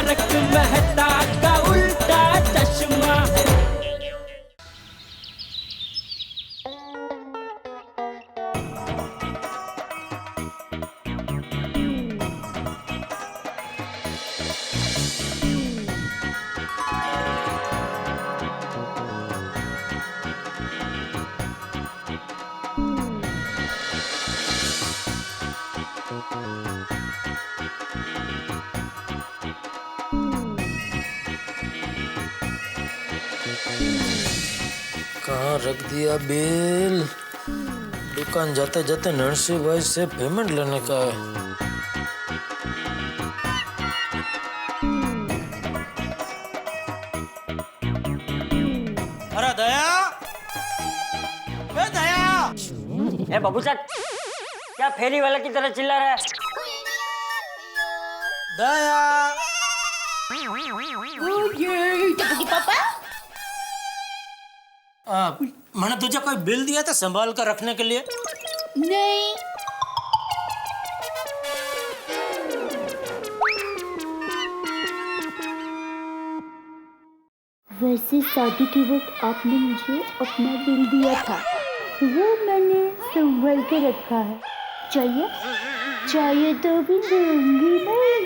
तारक मेहता का उल्टा चश्मा। कहाँ रख दिया बिल? दुकान जाते जाते नरसिंह भाई से पेमेंट लेने का है। अरे दया, दया! ए बाबू साहब, क्या फेरी वाले की तरह चिल्ला रहा है? दया! पापा मैंने तुझे कोई बिल दिया था संभाल कर रखने के लिए? नहीं। वैसे शादी के वक्त आपने मुझे अपना बिल दिया था, वो मैंने संभाल के रखा है। चाहिए चाहिए तो भी दूंगी नहीं।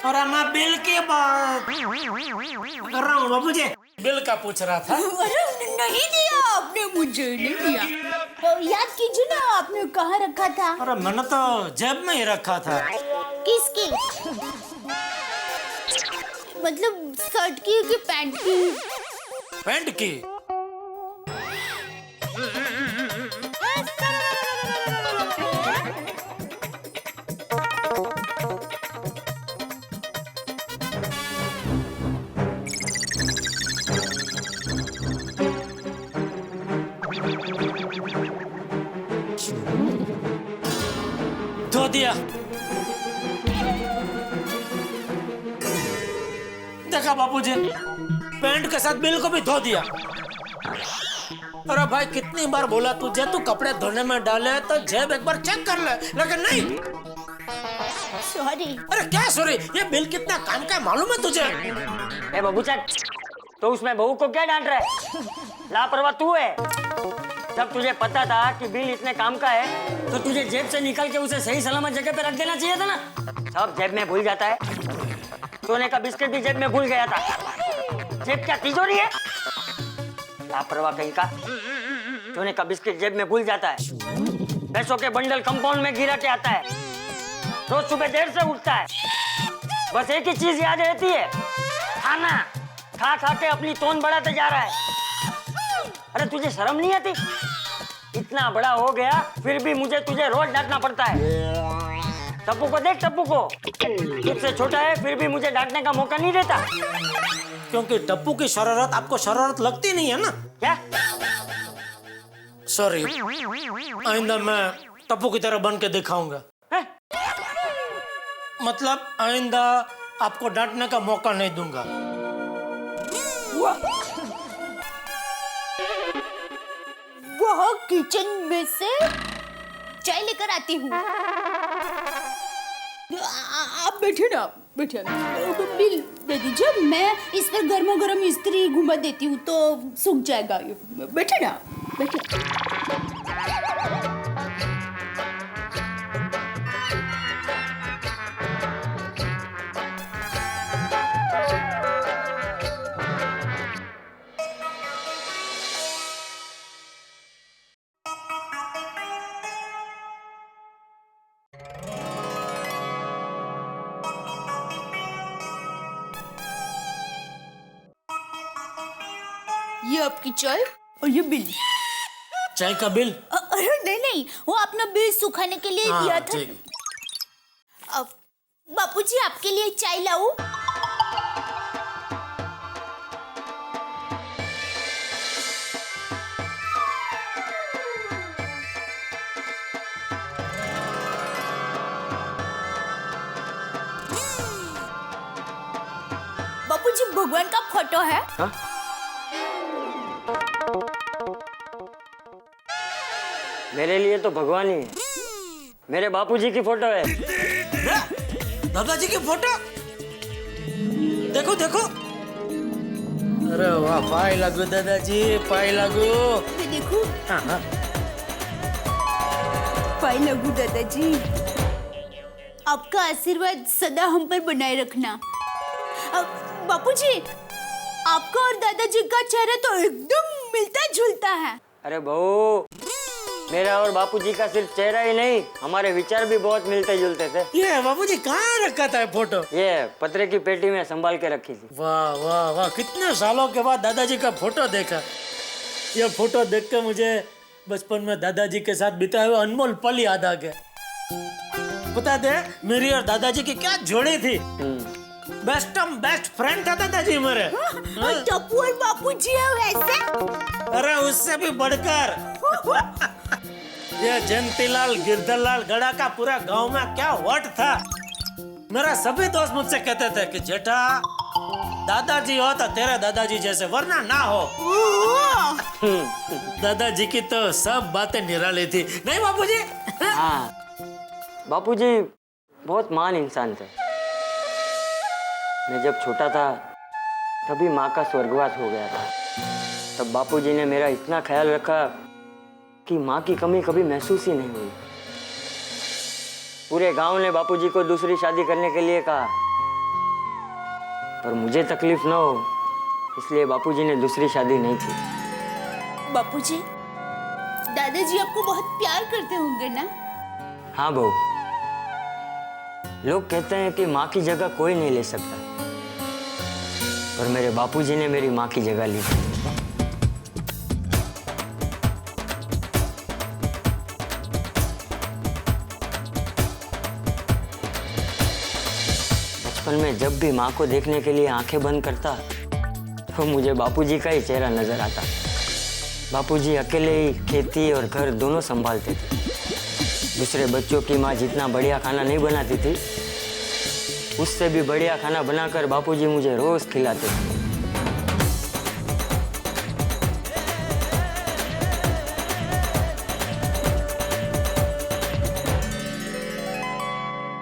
और मैं बिल की बात कर रहा हूँ बाबू जी, बिल का पूछ रहा था। अरे नहीं दिया आपने, मुझे नहीं दिया। याद कीजिए ना, आपने कहाँ रखा था? अरे मैंने तो जेब में ही रखा था। किसकी? मतलब शर्ट की कि पैंट की? पैंट की। धो दिया। देखा बाबूजी, पैंट के साथ बिल को भी धो दिया। अरे भाई कितनी बार बोला तुझे, तू कपड़े धोने में डाले तो जेब एक बार चेक कर ले, लेकिन नहीं। सॉरी। अरे क्या सॉरी, ये बिल कितना काम का है मालूम है तुझे? ए बाबू साहब, तो उसमें बहू को क्या डांट रहा है? लापरवाह तू है। जब तुझे पता था कि बिल इतने काम का है, तो तुझे जेब से निकाल के उसे सही सलामत जगह पे रख देना चाहिए था ना। सब जेब में भूल जाता है। सोने का बिस्किट भी जेब में भूल गया था। जेब क्या तिजोरी है? लापरवाह कहीं का। सोने का बिस्किट जेब में भूल जाता है। पैसों के बंडल कंपाउंड में गिरा के आता है। रोज सुबह देर से उठता है। बस एक ही चीज याद रहती है, खाना। खा खा के अपनी तोन बढ़ाते जा रहा है। अरे तुझे शर्म नहीं आती? इतना बड़ा हो गया फिर भी मुझे तुझे रोज डांटना पड़ता है। टप्पू को देख, टप्पू को। तुझसे छोटा है फिर भी मुझे डांटने का मौका नहीं देता। क्योंकि टप्पू की शरारत आपको शरारत लगती नहीं है ना। क्या? सॉरी, आइंदा मैं टप्पू की तरह बन के दिखाऊंगा। मतलब आइंदा आपको डांटने का मौका नहीं दूंगा। वह किचन में से चाय लेकर आती हूँ। आप बैठे ना, बैठे। बिल दे दीजिए, मैं इस पर गर्मा गर्म इस्त्री घुमा देती हूँ तो सूख जाएगा। बैठे ना, बैठे। ये आपकी चाय और ये बिल। चाय का बिल? अरे नहीं नहीं, वो अपना बिल सुखाने के लिए दिया था। अब बापूजी आपके लिए चाय लाऊं? बापूजी भगवान का फोटो है? हाँ? मेरे लिए तो भगवान ही है। मेरे बापूजी की फोटो है। दादाजी की फोटो? देखो देखो। अरे वाह, पाय लागू दादाजी, पाय लागू। मैं देखूं? हाँ हाँ। पाए लगू दादाजी। आपका आशीर्वाद सदा हम पर बनाए रखना। बापूजी, आपका और दादाजी का चेहरा तो एकदम मिलता जुलता है। अरे बहू, मेरा और बापूजी का सिर्फ चेहरा ही नहीं, हमारे विचार भी बहुत मिलते जुलते थे। ये बापूजी कहाँ रखा था फोटो? ये पत्रे की पेटी में संभाल के रखी थी। वाह वाह वाह, कितने सालों के बाद दादाजी का फोटो देखा। ये फोटो देख के मुझे बचपन में दादाजी के साथ बिताए हुए अनमोल पल याद आ गए। बता दे, मेरी और दादाजी की क्या जोड़ी थी। बेस्ट फ्रेंड था दादाजी मेरे। टप्पू और बापूजी है वैसे? अरे उससे भी बढ़कर। ये जयंतीलाल गिरधरलाल गड़ा का पूरा गांव में क्या वट था। मेरा सभी दोस्त मुझसे कहते थे कि जेठा, दादाजी हो तो तेरे दादाजी जैसे, वरना ना हो। दादाजी की तो सब बातें निराली थी, नहीं बापूजी? हाँ, बापूजी बहुत महान इंसान थे। मैं जब छोटा था तभी माँ का स्वर्गवास हो गया था। तब बापूजी ने मेरा इतना ख्याल रखा कि माँ की कमी कभी महसूस ही नहीं हुई। पूरे गांव ने बापूजी को दूसरी शादी करने के लिए कहा, पर मुझे तकलीफ न हो इसलिए बापूजी ने दूसरी शादी नहीं की। बापूजी, दादाजी आपको बहुत प्यार करते होंगे ना? हाँ बहू, लोग कहते हैं कि माँ की जगह कोई नहीं ले सकता, पर मेरे बापूजी ने मेरी माँ की जगह ली। बचपन में जब भी माँ को देखने के लिए आंखें बंद करता तो मुझे बापूजी का ही चेहरा नजर आता। बापूजी अकेले ही खेती और घर दोनों संभालते थे। दूसरे बच्चों की माँ जितना बढ़िया खाना नहीं बनाती थी, उससे भी बढ़िया खाना बनाकर बापूजी मुझे रोज खिलाते थे।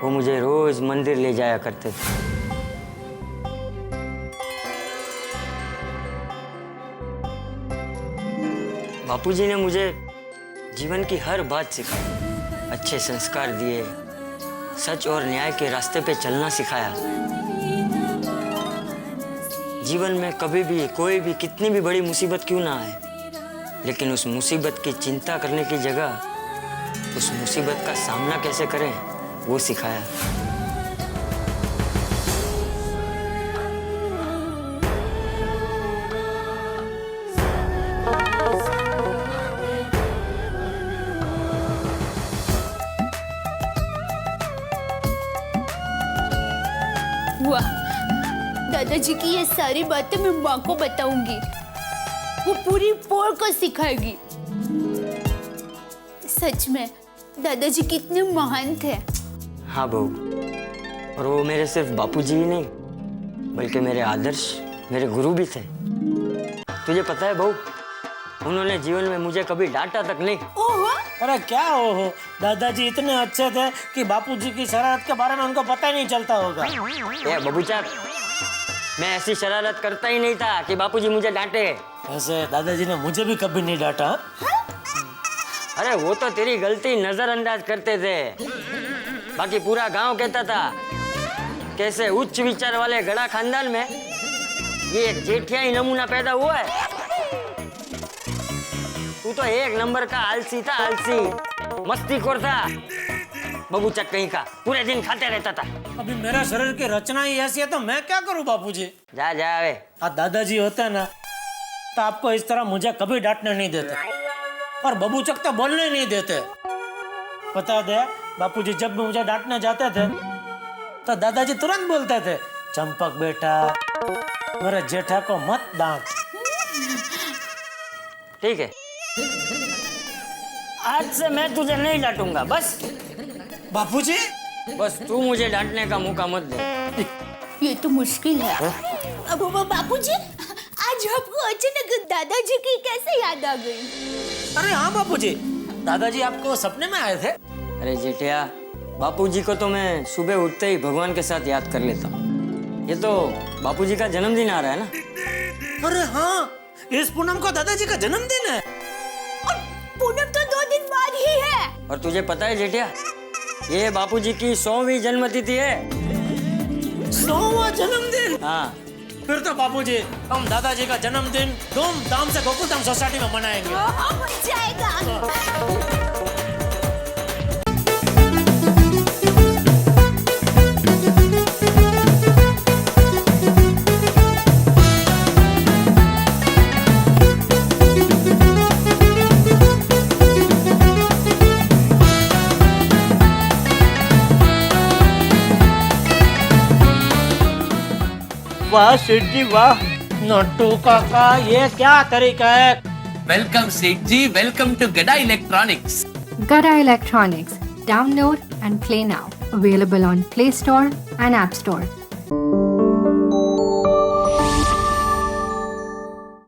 वो मुझे रोज मंदिर ले जाया करते थे। बापूजी ने मुझे जीवन की हर बात सिखाई, अच्छे संस्कार दिए, सच और न्याय के रास्ते पे चलना सिखाया। जीवन में कभी भी कोई भी कितनी भी बड़ी मुसीबत क्यों ना आए, लेकिन उस मुसीबत की चिंता करने की जगह उस मुसीबत का सामना कैसे करें वो सिखाया। वाह, दादाजी की ये सारी बातें मैं माँ को बताऊंगी। वो पूरी पोर को सिखाएगी। सच में दादाजी कितने महान थे। हाँ बहू, और वो मेरे सिर्फ बापूजी ही नहीं बल्कि मेरे आदर्श, मेरे गुरु भी थे। तुझे पता है बहू, उन्होंने जीवन में मुझे कभी डांटा तक नहीं। ओहो, अरे क्या हो, दादाजी इतने अच्छे थे कि बापूजी की शरारत के बारे में उनको पता ही नहीं चलता होगा। ए बबूचा, मैं ऐसी शरारत करता ही नहीं था कि बापूजी मुझे डांटे। वैसे दादाजी ने मुझे भी कभी नहीं डांटा। अरे वो तो तेरी गलती नजरअंदाज करते थे, बाकी पूरा गांव कहता था कैसे उच्च विचार वाले गड़ा खानदान में ये एक जेठियाई नमूना पैदा हुआ है। तू तो एक नंबर का आलसी था, आलसी, मस्तीखोर था, बबूचक कहीं का, पूरे दिन खाते रहता था। अभी मेरा शरीर की रचना ही ऐसी है तो मैं क्या करूं बापूजी। जा जा वे। आज दादाजी होते ना तो आपको इस तरह मुझे कभी डांटने नहीं देते और बबूचक तो बोलने नहीं देते। बता दे, बापूजी जब भी मुझे डांटने जाते थे तो दादाजी तुरंत बोलते थे, चंपक बेटा, मेरे जेठा को मत डांट। ठीक है, आज से मैं तुझे नहीं डांटूंगा। बस बापूजी, बस तू मुझे डांटने का मौका मत दे। ये तो मुश्किल है। अब वो बापूजी, आज आपको अचानक दादाजी की कैसे याद आ गई? अरे हाँ बापूजी, दादाजी आपको सपने में आए थे। अरे जेठिया, बापूजी को तो मैं सुबह उठते ही भगवान के साथ याद कर लेता हूँ। ये तो बापूजी का जन्मदिन आ रहा है ना। अरे हाँ, इस पूनम को दादाजी का जन्मदिन है। और पूनम तो 2 दिन बाद ही है। और तुझे पता है जेठिया, ये बापूजी की 100वीं जन्मतिथि है। 100वां जन्मदिन। हाँ, फिर तो बापूजी हम दादाजी का जन्मदिन धूमधाम से गोकुलधाम सोसाइटी में मनाएंगे। हो जाएगा। वाह सेठ जी वाह। नट्टू काका, ये क्या तरीका है? वेलकम सेठ जी, वेलकम टू गड़ा electronics. Gada Electronics. Download and play now. Available on Play Store and App Store.